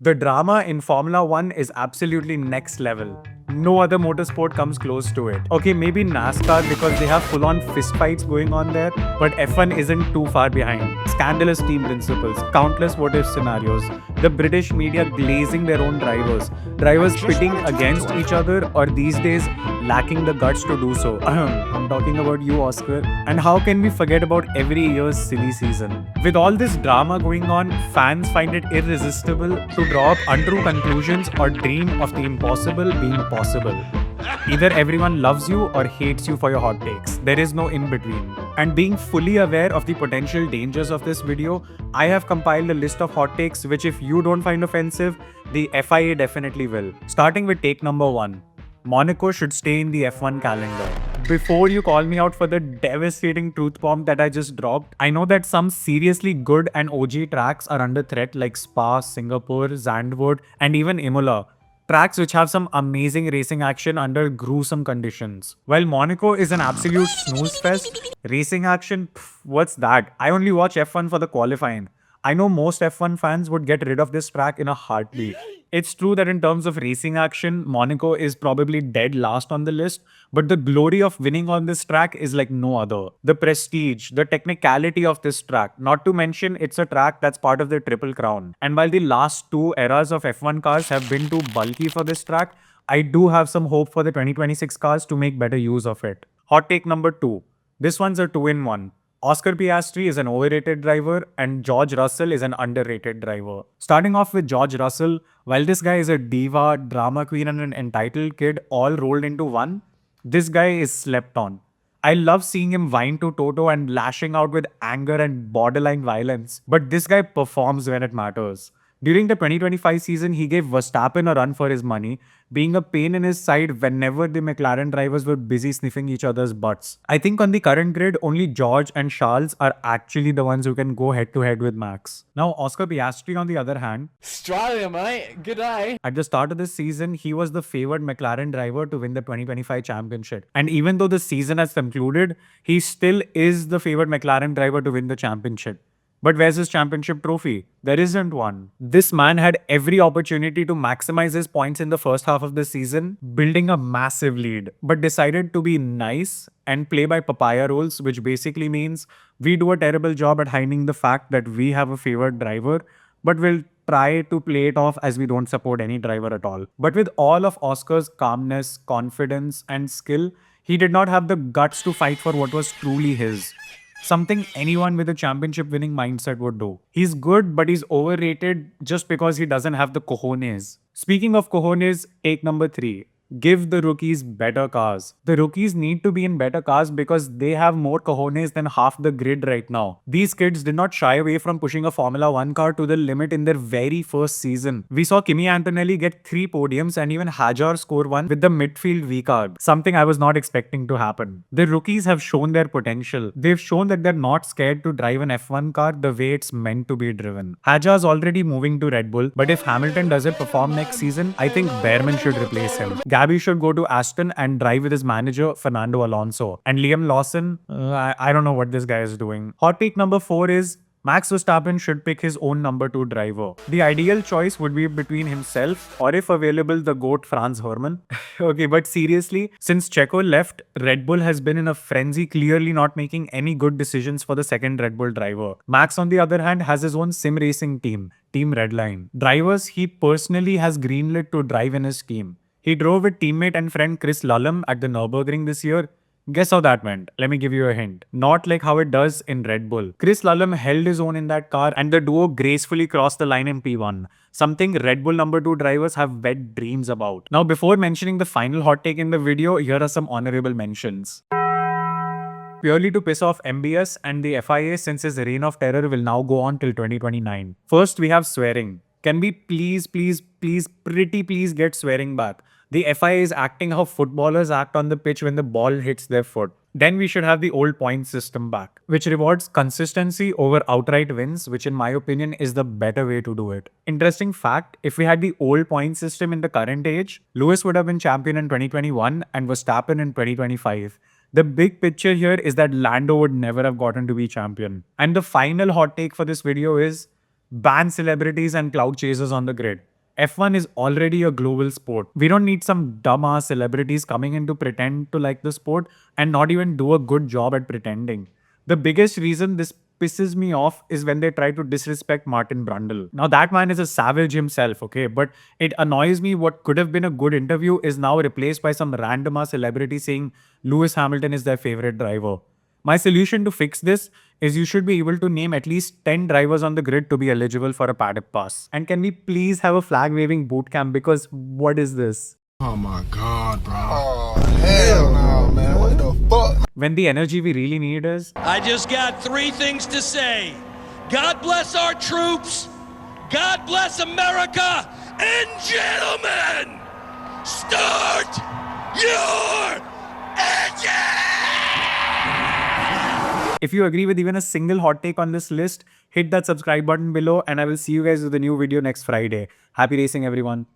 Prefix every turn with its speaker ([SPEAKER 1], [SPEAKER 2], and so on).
[SPEAKER 1] The drama in Formula 1 is absolutely next level. No other motorsport comes close to it. Okay, maybe NASCAR because they have full-on fistfights going on there, but F1 isn't too far behind. Scandalous team principles, countless what-if scenarios, the British media glazing their own drivers pitting against each other, or these days lacking the guts to do so. I'm talking about you, Oscar. And how can we forget about every year's silly season? With all this drama going on, fans find it irresistible to draw up untrue conclusions or dream of the impossible being possible. Either everyone loves you or hates you for your hot takes. There is no in between. And being fully aware of the potential dangers of this video, I have compiled a list of hot takes which, if you don't find offensive, the FIA definitely will. Starting with take number 1. Monaco should stay in the F1 calendar. Before you call me out for the devastating truth bomb that I just dropped, I know that some seriously good and OG tracks are under threat like Spa, Singapore, Zandvoort, and even Imola. Tracks which have some amazing racing action under gruesome conditions. While Monaco is an absolute snooze fest, racing action, what's that? I only watch F1 for the qualifying. I know most F1 fans would get rid of this track in a heartbeat. It's true that in terms of racing action, Monaco is probably dead last on the list, but the glory of winning on this track is like no other. The prestige, the technicality of this track, not to mention it's a track that's part of the Triple Crown. And while the last two eras of F1 cars have been too bulky for this track, I do have some hope for the 2026 cars to make better use of it. Hot take number 2. This one's a 2-in-1. Oscar Piastri is an overrated driver and George Russell is an underrated driver. Starting off with George Russell, while this guy is a diva, drama queen and an entitled kid all rolled into one, this guy is slept on. I love seeing him whine to Toto and lashing out with anger and borderline violence, but this guy performs when it matters. During the 2025 season, he gave Verstappen a run for his money, being a pain in his side whenever the McLaren drivers were busy sniffing each other's butts. I think on the current grid, only George and Charles are actually the ones who can go head to head with Max. Now, Oscar Piastri, on the other hand,
[SPEAKER 2] Australia, mate. Good day.
[SPEAKER 1] at the start of this season, he was the favored McLaren driver to win the 2025 championship. And even though the season has concluded, he still is the favored McLaren driver to win the championship. But where's his championship trophy? There isn't one. This man had every opportunity to maximize his points in the first half of the season, building a massive lead, but decided to be nice and play by papaya rules, which basically means we do a terrible job at hiding the fact that we have a favored driver, but we'll try to play it off as we don't support any driver at all. But with all of Oscar's calmness, confidence, and skill, he did not have the guts to fight for what was truly his. Something anyone with a championship winning mindset would do. He's good, but he's overrated just because he doesn't have the cojones. Speaking of cojones, take number 3. Give the rookies better cars. The rookies need to be in better cars because they have more cojones than half the grid right now. These kids did not shy away from pushing a Formula 1 car to the limit in their very first season. We saw Kimi Antonelli get 3 podiums and even Hajar score 1 with the midfield V-carb, something I was not expecting to happen. The rookies have shown their potential. They've shown that they're not scared to drive an F1 car the way it's meant to be driven. Hajar's already moving to Red Bull, but if Hamilton doesn't perform next season, I think Behrman should replace him. Gabby should go to Aston and drive with his manager, Fernando Alonso. And Liam Lawson, I don't know what this guy is doing. Hot take number 4 is Max Verstappen should pick his own number 2 driver. The ideal choice would be between himself or, if available, the GOAT Franz Hermann. Okay, but seriously, since Checo left, Red Bull has been in a frenzy, clearly not making any good decisions for the second Red Bull driver. Max, on the other hand, has his own sim racing team, Team Redline. Drivers he personally has greenlit to drive in his team. He drove with teammate and friend Chris Lullum at the Nürburgring this year. Guess how that went? Let me give you a hint. Not like how it does in Red Bull. Chris Lullum held his own in that car and the duo gracefully crossed the line in P1. Something Red Bull number 2 drivers have wet dreams about. Now, before mentioning the final hot take in the video, here are some honorable mentions. Purely to piss off MBS and the FIA, since his reign of terror will now go on till 2029. First, we have swearing. Can we please get swearing back? The FIA is acting how footballers act on the pitch when the ball hits their foot. Then we should have the old point system back, which rewards consistency over outright wins, which in my opinion is the better way to do it. Interesting fact, if we had the old point system in the current age, Lewis would have been champion in 2021 and Verstappen in 2025. The big picture here is that Lando would never have gotten to be champion. And the final hot take for this video is ban celebrities and cloud chasers on the grid. F1 is already a global sport. We don't need some dumbass celebrities coming in to pretend to like the sport and not even do a good job at pretending. The biggest reason this pisses me off is when they try to disrespect Martin Brundle. Now, that man is a savage himself, okay? But it annoys me what could have been a good interview is now replaced by some random ass celebrity saying Lewis Hamilton is their favorite driver. My solution to fix this is you should be able to name at least 10 drivers on the grid to be eligible for a paddock pass. And can we please have a flag waving boot camp? Because what is this?
[SPEAKER 3] Oh my god, bro. Oh, hell no, man. What the fuck?
[SPEAKER 1] When the energy we really need is.
[SPEAKER 4] I just got three things to say. God bless our troops. God bless America. And gentlemen, start your engine!
[SPEAKER 1] If you agree with even a single hot take on this list, hit that subscribe button below and I will see you guys with a new video next Friday. Happy racing, everyone.